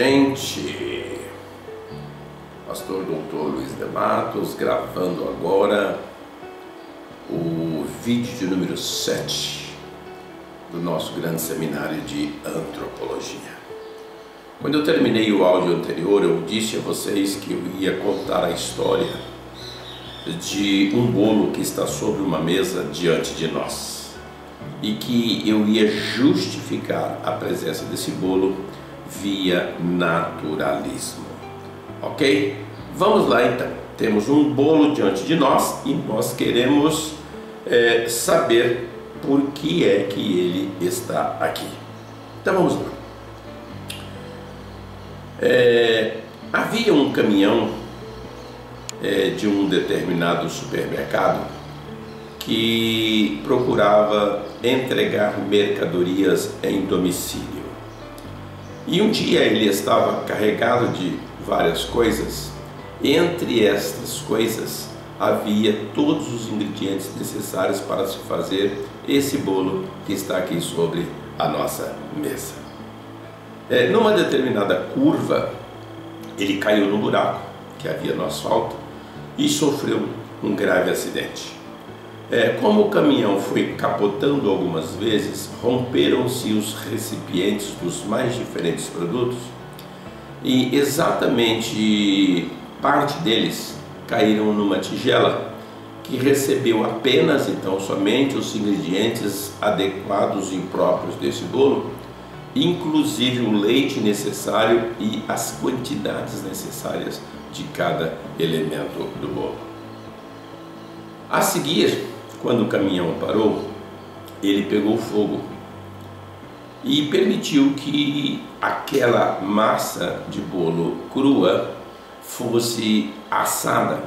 gente! Pastor Dr. Luiz de Matos gravando agora o vídeo de número 7 do nosso grande seminário de antropologia. Quando eu terminei o áudio anterior, eu disse a vocês que eu ia contar a história de um bolo que está sobre uma mesa diante de nós e que eu ia justificar a presença desse bolo via naturalismo. Ok? Vamos lá então. Temos um bolo diante de nós e nós queremos saber por que é que ele está aqui. Então vamos lá. Havia um caminhão de um determinado supermercado que procurava entregar mercadorias em domicílio. E um dia ele estava carregado de várias coisas. Entre estas coisas havia todos os ingredientes necessários para se fazer esse bolo que está aqui sobre a nossa mesa. Numa determinada curva, ele caiu no buraco que havia no asfalto e sofreu um grave acidente. Como o caminhão foi capotando algumas vezes, romperam-se os recipientes dos mais diferentes produtos e exatamente parte deles caíram numa tigela que recebeu apenas então somente os ingredientes adequados e próprios desse bolo, inclusive o leite necessário e as quantidades necessárias de cada elemento do bolo. A seguir, quando o caminhão parou, ele pegou fogo e permitiu que aquela massa de bolo crua fosse assada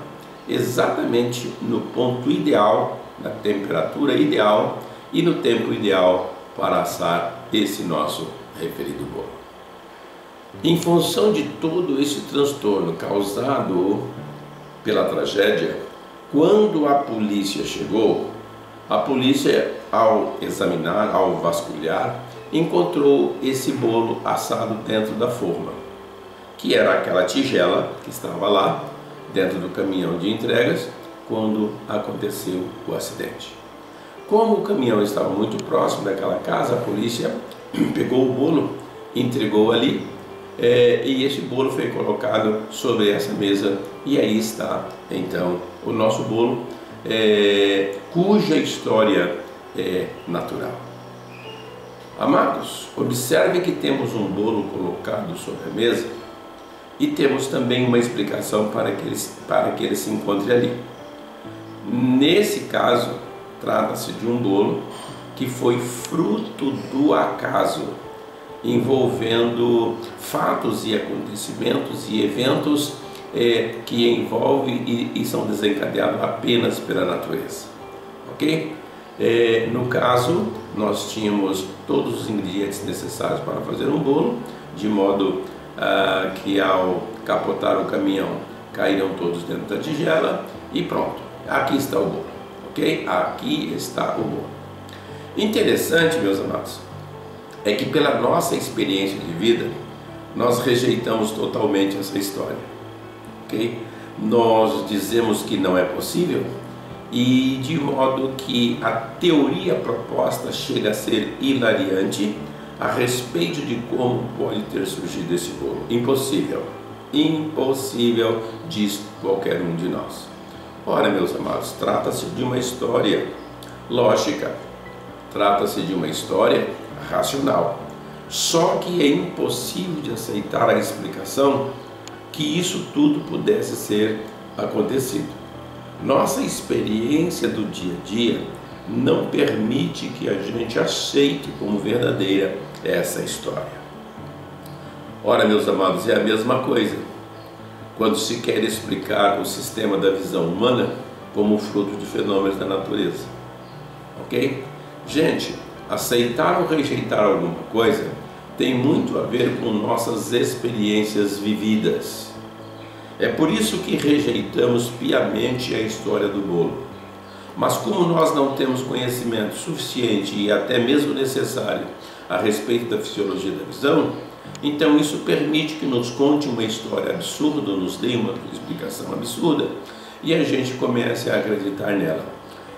exatamente no ponto ideal, na temperatura ideal e no tempo ideal para assar esse nosso referido bolo. Em função de todo esse transtorno causado pela tragédia, quando a polícia chegou, a polícia, ao examinar, ao vasculhar, encontrou esse bolo assado dentro da forma, que era aquela tigela que estava lá dentro do caminhão de entregas quando aconteceu o acidente. Como o caminhão estava muito próximo daquela casa, a polícia pegou o bolo, entregou ali, e esse bolo foi colocado sobre essa mesa, e aí está então o nosso bolo, cuja história é natural. Amados, observe que temos um bolo colocado sobre a mesa e temos também uma explicação para que ele se encontre ali. Nesse caso, trata-se de um bolo que foi fruto do acaso, envolvendo fatos e acontecimentos e eventos que envolvem e são desencadeados apenas pela natureza. Ok? No caso, nós tínhamos todos os ingredientes necessários para fazer um bolo, de modo que ao capotar o caminhão caíram todos dentro da tigela e pronto, aqui está o bolo. Ok? Aqui está o bolo. Interessante, meus amados, é que pela nossa experiência de vida, nós rejeitamos totalmente essa história. Ok? Nós dizemos que não é possível e de modo que a teoria proposta chega a ser hilariante a respeito de como pode ter surgido esse bolo. Impossível. Impossível, diz qualquer um de nós. Ora, meus amados, trata-se de uma história lógica, trata-se de uma história racional. Só que é impossível de aceitar a explicação que isso tudo pudesse ser acontecido. Nossa experiência do dia a dia não permite que a gente aceite como verdadeira essa história. Ora, meus amados, é a mesma coisa quando se quer explicar o sistema da visão humana como fruto de fenômenos da natureza. Ok? Gente, aceitar ou rejeitar alguma coisa tem muito a ver com nossas experiências vividas. É por isso que rejeitamos piamente a história do bolo. Mas como nós não temos conhecimento suficiente e até mesmo necessário a respeito da fisiologia da visão, Então isso permite que nos conte uma história absurda, nos dê uma explicação absurda e a gente comece a acreditar nela.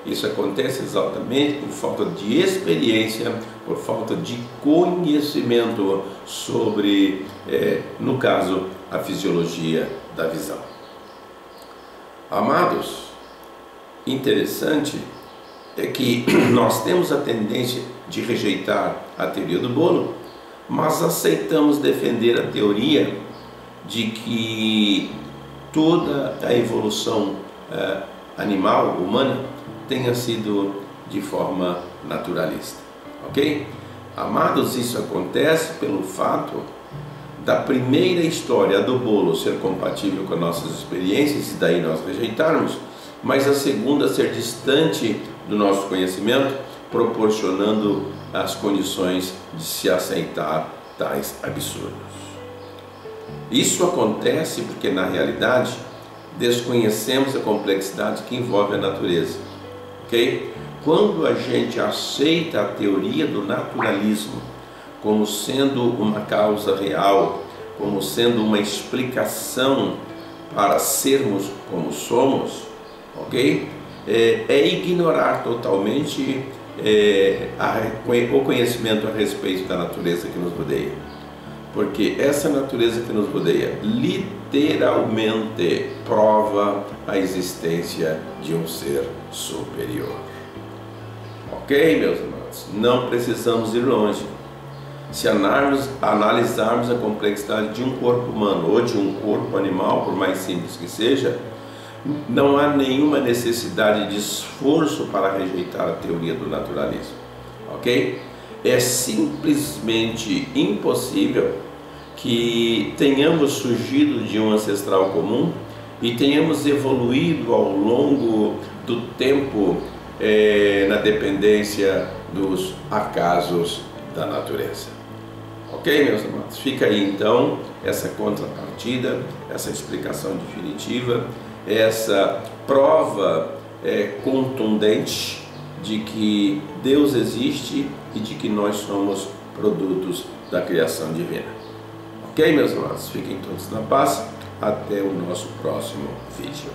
Isso acontece exatamente por falta de experiência, por falta de conhecimento sobre, no caso, a fisiologia da visão. Amados, interessante é que nós temos a tendência de rejeitar a teoria do bolo, mas aceitamos defender a teoria de que toda a evolução animal, humana, tenha sido de forma naturalista, ok? Amados, isso acontece pelo fato da primeira história do bolo ser compatível com nossas experiências e daí nós rejeitarmos, mas a segunda ser distante do nosso conhecimento, proporcionando as condições de se aceitar tais absurdos. Isso acontece porque na realidade desconhecemos a complexidade que envolve a natureza, ok? Quando a gente aceita a teoria do naturalismo como sendo uma causa real, como sendo uma explicação para sermos como somos, ok? É ignorar totalmente o conhecimento a respeito da natureza que nos rodeia. Porque essa natureza que nos rodeia literalmente prova a existência de um ser superior. Ok, meus amados? Não precisamos ir longe. Se analisarmos a complexidade de um corpo humano ou de um corpo animal, por mais simples que seja, não há nenhuma necessidade de esforço para rejeitar a teoria do naturalismo, ok? É simplesmente impossível que tenhamos surgido de um ancestral comum e tenhamos evoluído ao longo do tempo na dependência dos acasos da natureza. Ok, meus amados? Fica aí então essa contrapartida, essa explicação definitiva, essa prova contundente de que Deus existe e de que nós somos produtos da criação divina. Ok, meus amados? Fiquem todos na paz. Até o nosso próximo vídeo.